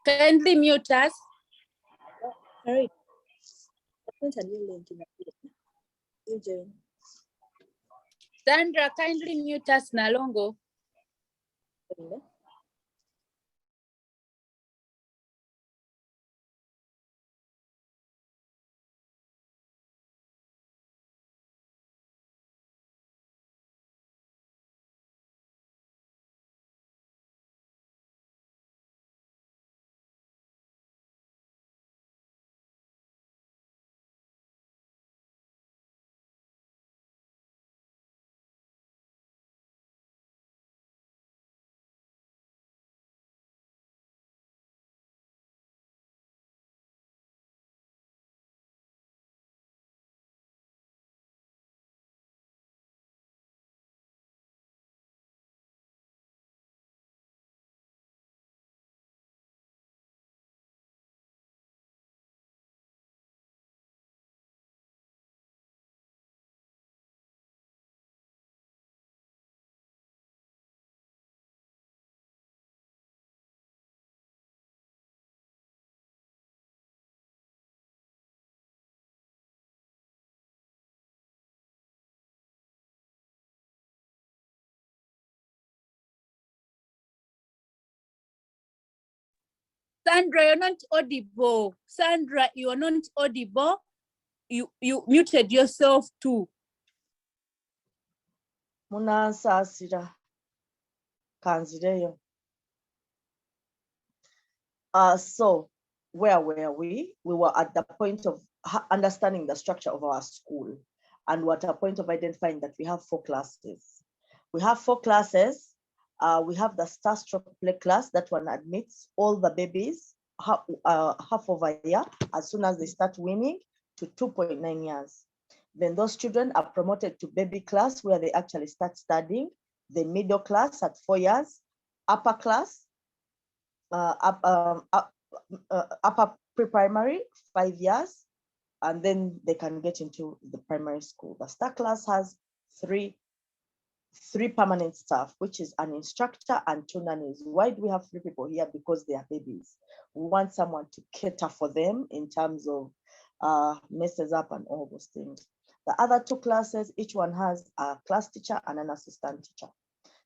Kindly mute us. Sorry. Sent a new link in you join. Sandra, kindly mute us, Nalongo. Sandra, you're not audible. Sandra, you are not audible. You muted yourself too. Munansasira kanzireyo. So where were we? We were at the point of understanding the structure of our school, and we're at a point of identifying that we have 4 classes. We have 4 classes. We have the Star Stroke Play class. That one admits all the babies half of a year as soon as they start weaning to 2.9 years. Then those children are promoted to baby class where they actually start studying, the middle class at 4 years, upper class, upper pre-primary 5 years, and then they can get into the primary school. The Star class has three permanent staff, which is an instructor and 2 nannies. Why do we have 3 people here? Because they are babies. We want someone to cater for them in terms of messes up and all those things. The other 2 classes, each one has a class teacher and an assistant teacher.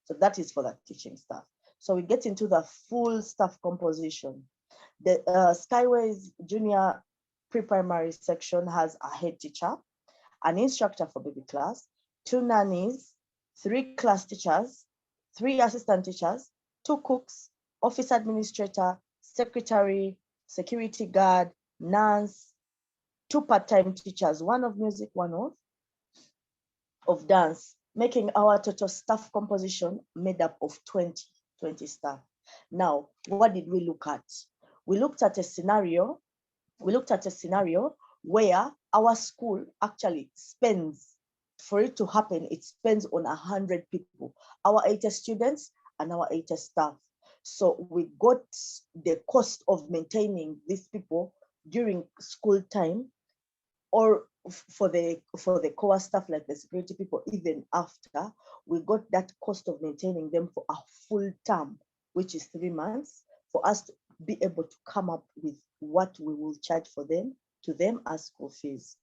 So that is for the teaching staff. So we get into the full staff composition. The Skyways Junior Pre-Primary section has a head teacher, an instructor for baby class, 2 nannies, 3 class teachers, 3 assistant teachers, 2 cooks, office administrator, secretary, security guard, nurse, 2 part-time teachers, 1 of music, 1 of dance, making our total staff composition made up of 20 staff. Now, what did we look at? We looked at a scenario where our school actually spends, for it to happen, it spends on 100 people, our 80 students and our 80 staff. So we got the cost of maintaining these people during school time, or for the core staff like the security people, even after, we got that cost of maintaining them for a full term, which is 3 months, for us to be able to come up with what we will charge for them to them as school fees.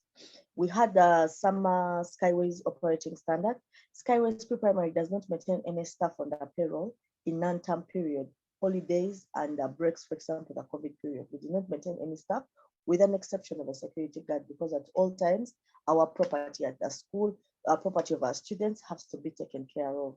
We had the summer Skyways operating standard. Skyways Pre-Primary does not maintain any staff on the payroll in non-term period, holidays and breaks, for example, the COVID period. We do not maintain any staff, with an exception of a security guard, because at all times, our property at the school, property of our students has to be taken care of.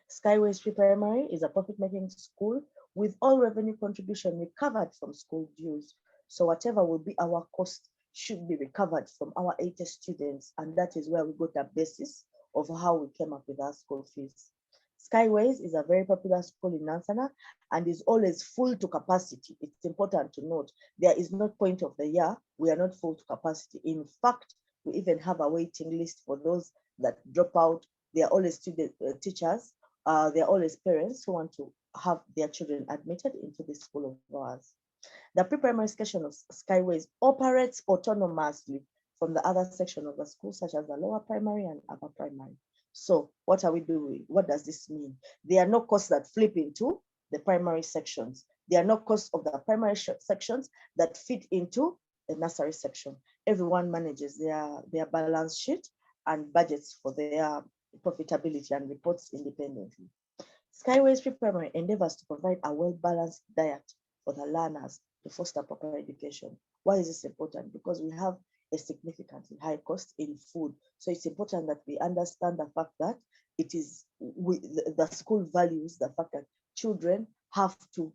Skyways Pre-Primary is a profit-making school with all revenue contribution recovered from school dues. So whatever will be our cost should be recovered from our 80 students, and that is where we got the basis of how we came up with our school fees. Skyways is a very popular school in Nansana and is always full to capacity. It's important to note there is no point of the year we are not full to capacity. In fact, we even have a waiting list for those that drop out. They are always student teachers. They are always parents who want to have their children admitted into the school of ours. The pre-primary section of Skyways operates autonomously from the other section of the school, such as the lower primary and upper primary. So what are we doing? What does this mean? There are no courses that flip into the primary sections. There are no courses of the primary sections that fit into the nursery section. Everyone manages their balance sheet and budgets for their profitability and reports independently. Skyways Pre-Primary endeavors to provide a well-balanced diet for the learners to foster proper education. Why is this important? Because we have a significantly high cost in food. So it's important that we understand the fact that it is the school values the fact that children have to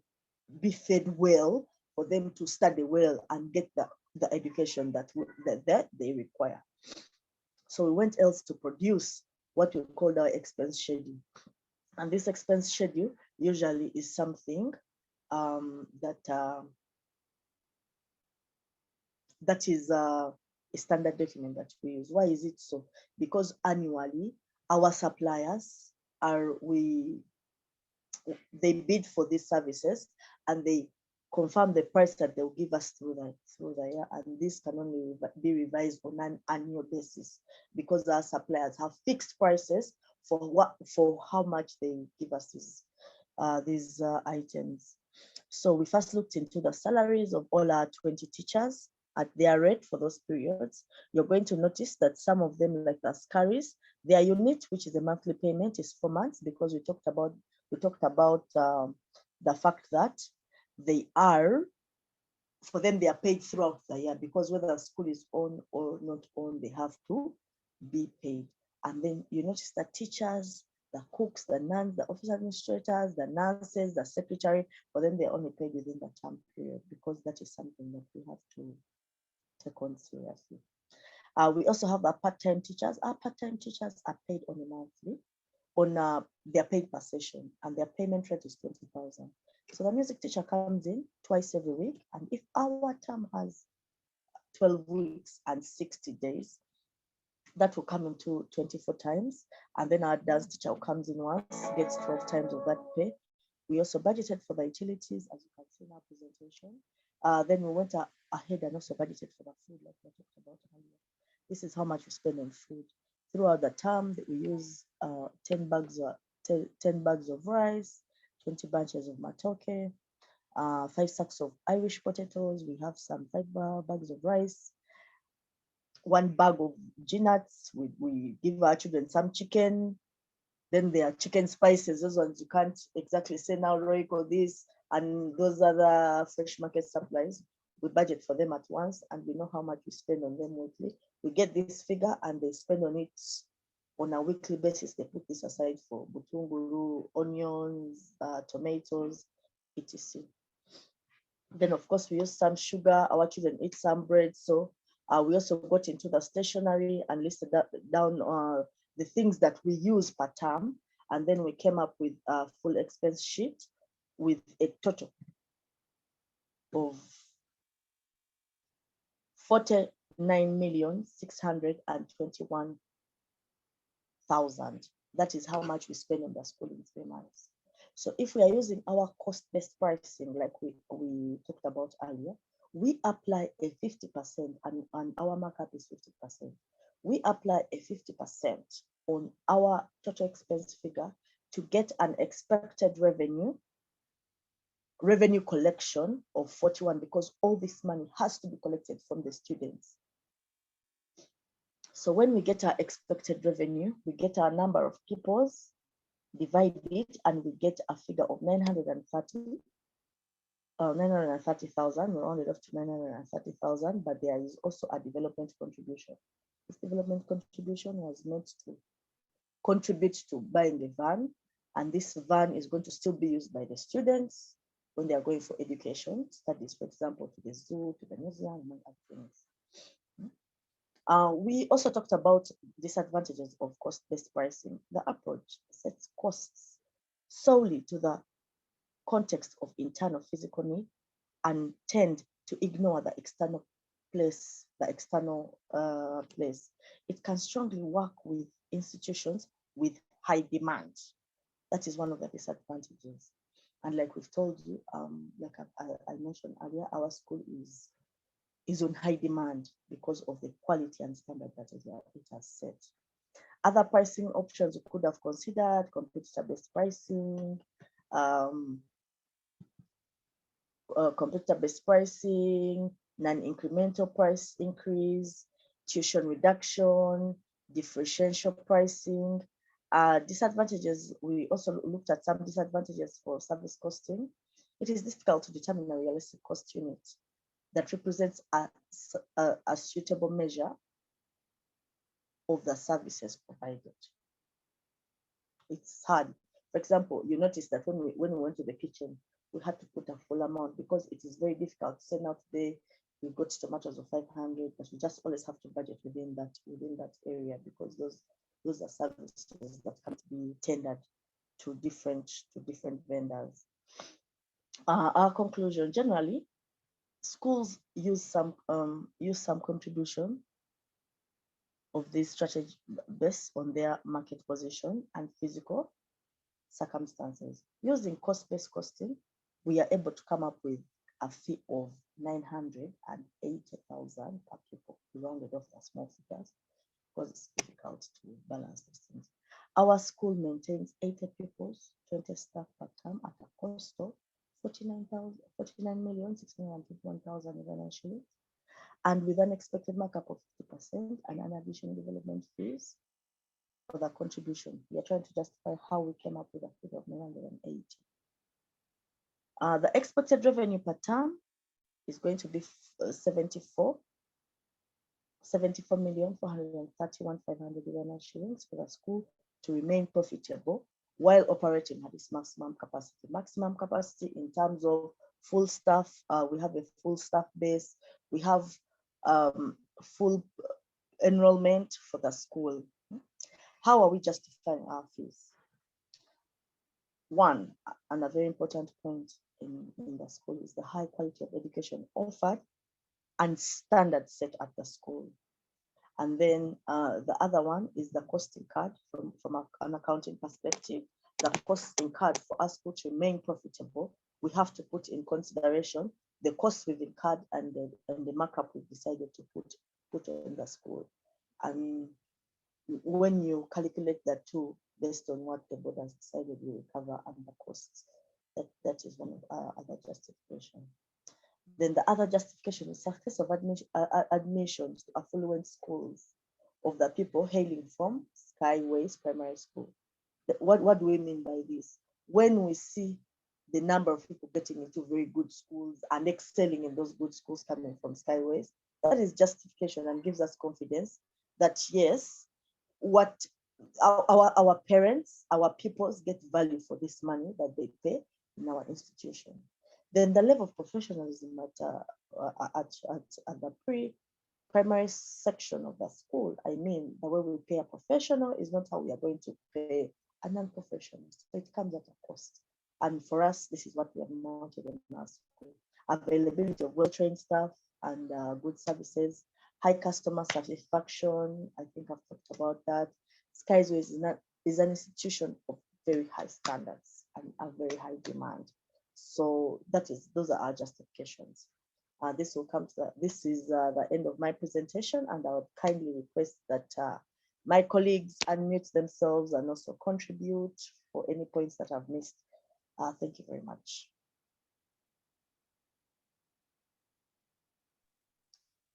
be fed well for them to study well and get the education that they require. So we went else to produce what we called our expense schedule. And this expense schedule usually is something that is a standard document that we use. Why is it so? Because annually our suppliers they bid for these services and they confirm the price that they'll give us through the year, and this can only be revised on an annual basis because our suppliers have fixed prices for how much they give us these items. So we first looked into the salaries of all our 20 teachers at their rate for those periods. You're going to notice that some of them, like the Askaris, their unit, which is a monthly payment, is 4 months, because we talked about the fact that they are paid throughout the year, because whether the school is on or not on, they have to be paid. And then you notice the teachers, the cooks, the nuns, the office administrators, the nurses, the secretary, for them they're only paid within the term period, because that is something that we have to take on seriously. We also have our part-time teachers. Our part-time teachers are paid on a monthly, they're paid per session, and their payment rate is 20,000. So the music teacher comes in twice every week, and if our term has 12 weeks and 60 days, that will come into 24 times. And then our dance teacher comes in once, gets 12 times of that pay. We also budgeted for the utilities, as you can see in our presentation. Then we went ahead and also budgeted for the food, like we talked about earlier. This is how much we spend on food. Throughout the term, we use 10 bags of rice, 20 bunches of matoke, 5 sacks of Irish potatoes. We have some 5 bags of rice, 1 bag of peanuts. We give our children some chicken. Then there are chicken spices. Those ones you can't exactly say now, Roy, or this, and those other fresh market supplies. We budget for them at once, and we know how much we spend on them weekly. We get this figure, and they spend on it on a weekly basis. They put this aside for butunguru, onions, tomatoes, etc. Then, of course, we use some sugar. Our children eat some bread. So we also got into the stationery and listed down the things that we use per term. And then we came up with a full expense sheet with a total of 49,621,000. That is how much we spend on the school in 3 months. So if we are using our cost-based pricing, like we talked about earlier, we apply a 50%, and our markup is 50%. We apply a 50% on our total expense figure to get an expected revenue collection of 41, because all this money has to be collected from the students. So when we get our expected revenue, we get our number of pupils, divide it, and we get a figure of 930,000. We rounded off to 930,000, but there is also a development contribution. This development contribution was meant to contribute to buying the van, and this van is going to still be used by the students when they are going for education studies, for example, to the zoo, to the museum, among other things. We also talked about disadvantages of cost-based pricing. The approach sets costs solely to the context of internal physical need and tend to ignore the external place. It can strongly work with institutions with high demand. That is one of the disadvantages. And like we've told you, like I mentioned earlier, our school is is on high demand because of the quality and standard that it has set. Other pricing options we could have considered: competitor-based pricing, competitor-based pricing, non-incremental price increase, tuition reduction, differential pricing. Disadvantages, we also looked at some disadvantages for service costing. It is difficult to determine a realistic cost unit that represents a suitable measure of the services provided. It's hard. For example, you notice that when we went to the kitchen, we had to put a full amount because it is very difficult to send out today. We got tomatoes of 500, but we just always have to budget within that area, because those are services that can't be tendered to different vendors. Our conclusion: generally, schools use some contribution of this strategy based on their market position and physical circumstances. Using cost-based costing, we are able to come up with a fee of 980,000 per pupil, rounded off the small figures because it's difficult to balance these things. Our school maintains 80 pupils, 20 staff per term at a cost of 49,651,000 shillings, and with an expected markup of 50% and an additional development fees for the contribution. We are trying to justify how we came up with a figure of 980. The expected revenue per term is going to be 74,431,500 shillings for the school to remain profitable while operating at its maximum capacity. Maximum capacity in terms of full staff, we have a full staff base, we have full enrollment for the school. How are we justifying our fees? One, and a very important point in the school, is the high quality of education offered and standards set at the school. And then the other one is the cost incurred from an accounting perspective. The cost incurred for our school to remain profitable, we have to put in consideration the costs we've incurred and the markup we've decided to put on the school. And when you calculate that too, based on what the board has decided, we recover and the costs. That is one of our other justifications. Then the other justification is success of admissions to affluent schools of the people hailing from Skyways Primary School. What do we mean by this? When we see the number of people getting into very good schools and excelling in those good schools coming from Skyways, that is justification and gives us confidence that yes, what our parents, our pupils get value for this money that they pay in our institution. Then the level of professionalism at the pre-primary section of the school, I mean, the way we pay a professional is not how we are going to pay a non-professional. So it comes at a cost. And for us, this is what we have mounted in our school. Availability of well-trained staff and good services, high customer satisfaction. I think I've talked about that. Skyways is an institution of very high standards and a very high demand. So those are our justifications. This is the end of my presentation, and I would kindly request that my colleagues unmute themselves and also contribute for any points that I've missed. Thank you very much.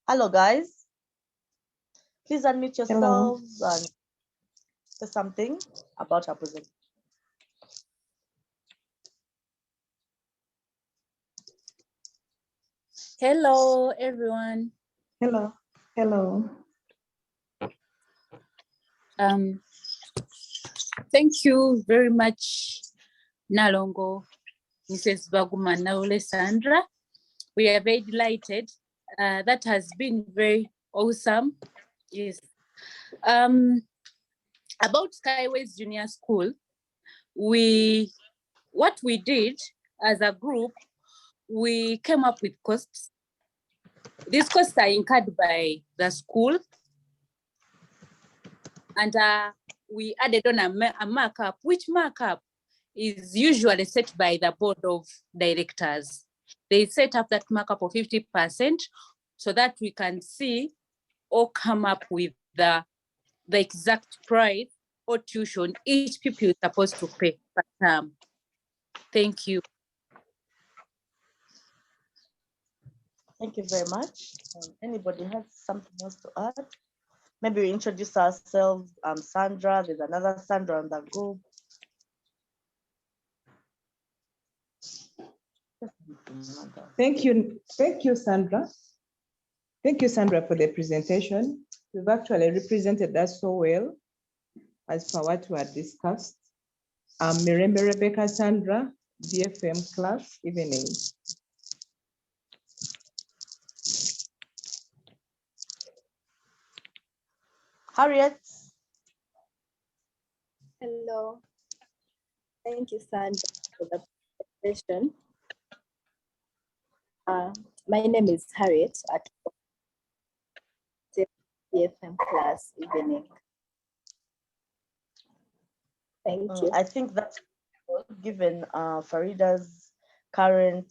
Hello, guys. Please unmute yourselves and say something about our presentation. Hello, everyone. Hello. Hello. Thank you very much, Nalongo, Mrs. Baguma Naule Sandra. We are very delighted. That has been very awesome. Yes. About Skyways Junior School, what we did as a group, we came up with costs. These costs are incurred by the school, and we added on a markup, which markup is usually set by the board of directors. They set up that markup of 50% so that we can see or come up with the exact price or tuition each pupil is supposed to pay per term. Thank you. Thank you very much. Anybody has something else to add? Maybe we introduce ourselves. I'm Sandra. There's another Sandra on the group. Thank you, Sandra. Thank you, Sandra, for the presentation. You've actually represented us so well as per what we had discussed. I'm Mirembe Rebecca Sandra, DFM class, evening. Harriet. Hello. Thank you, Sandra, for the presentation. My name is Harriet at DFM class, evening. Thank you. I think that's given Farida's current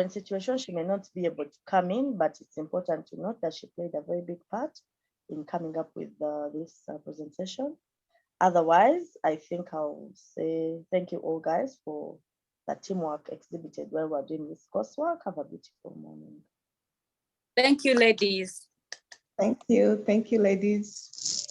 situation. She may not be able to come in, but it's important to note that she played a very big part in coming up with this presentation. Otherwise, I think I'll say thank you all guys for the teamwork exhibited while we're doing this coursework. Have a beautiful morning. Thank you, ladies. Thank you, ladies.